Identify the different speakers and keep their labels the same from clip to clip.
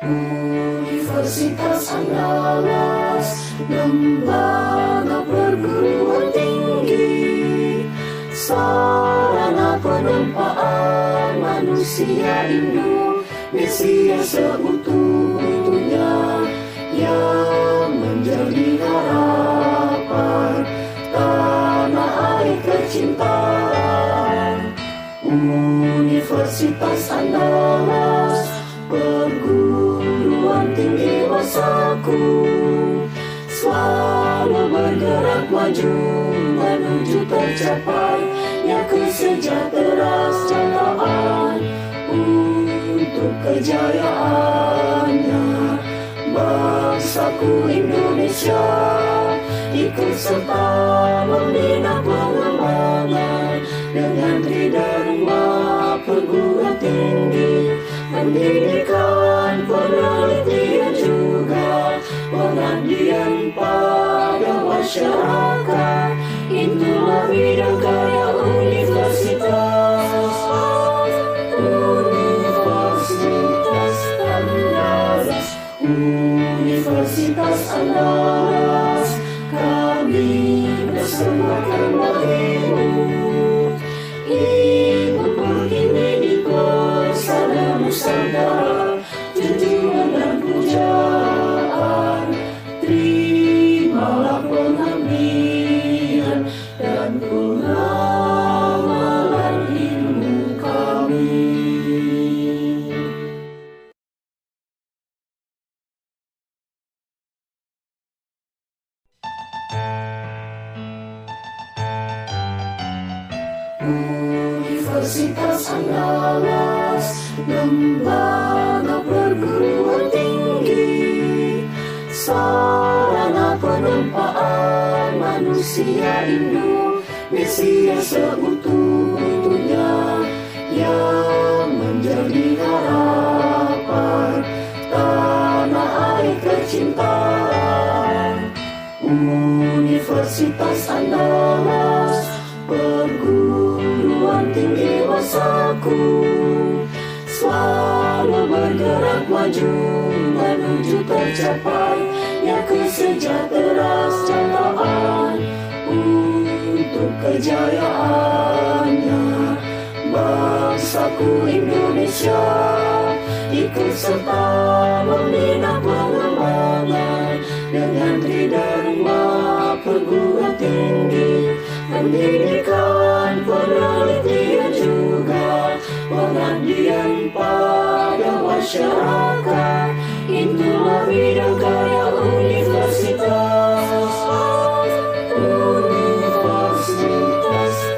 Speaker 1: Universitas Andalas, lembaga perguruan tinggi, sarana penempaan manusia Indonesia seutuhnya yang menjadi harapan tanah air tercinta. Universitas Andalas, perguruan tinggi masaku, selalu bergerak maju menuju tercapainya kesejahteraan untuk kejayaannya bangsaku Indonesia, ikut serta membina pengembangan dengan tridharma perguruan tinggi, pendidikan, penelitian juga pengabdian pada masyarakat. Itulah bidang karya Universitas Andalas. Universitas Andalas, kami persembahkan bagimu, ikut berkini di persada Nusantara, junjungan dan pujaan. Terimalah pengabdian dan pengamalan ilmu kami. Universitas Andalas, lembaga perguruan tinggi, sarana penempaan manusia Indonesia seutuhnya yang menjadi harapan tanah air tercinta. Universitas Andalas, perguruan tinggi masaku, selalu bergerak maju menuju tercapainya kesejahteraan untuk kejayaannya bangsaku Indonesia, ikut serta membina pengembangan dengan tridharma perguruan tinggi, pendidikan, penelitian juga pengabdian pada masyarakat. Itulah bidang karya Universitas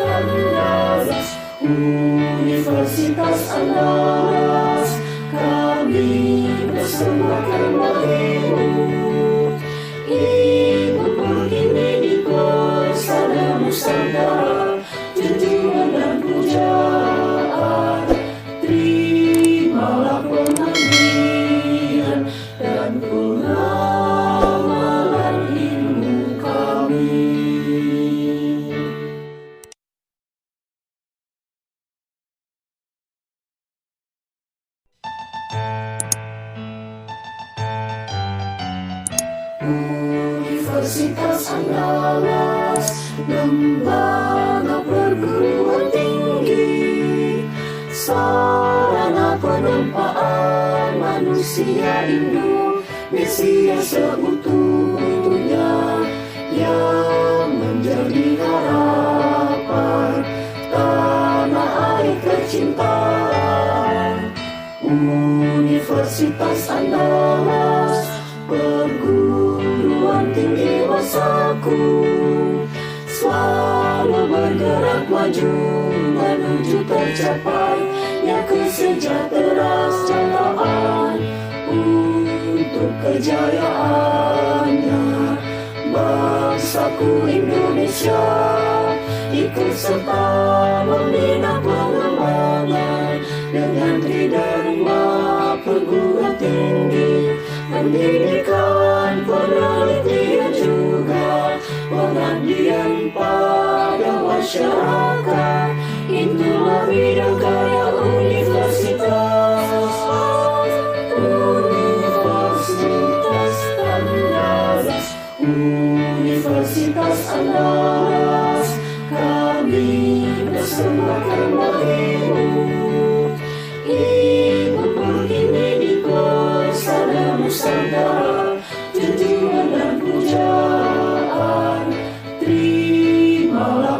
Speaker 1: Andalas. Universitas Andalas, kami persembahkan bagimu, ikut berkini di persada Nusantara, junjungan dan pujaan. Terimalah pengabdian dan pengamalan ilmu kami. Universitas Andalas, lembaga perguruan tinggi, sarana penempaan manusia Indonesia seutuhnya yang menjadi harapan tanah air tercinta. Universitas Andalas, perguruan tinggi masaku, selalu bergerak maju menuju tercapainya kesejahteraan untuk kejayaannya bangsaku Indonesia, ikut serta membina pengembangan dengan tridharma perguruan tinggi, pendidikan, penelitian juga pengabdian pada masyarakat. Itulah bidang karya Universitas Universitas Andalas, kami persembahkan bagimu. Ikut berkini di persada Nusantara, junjungan dan pujaan, terimalah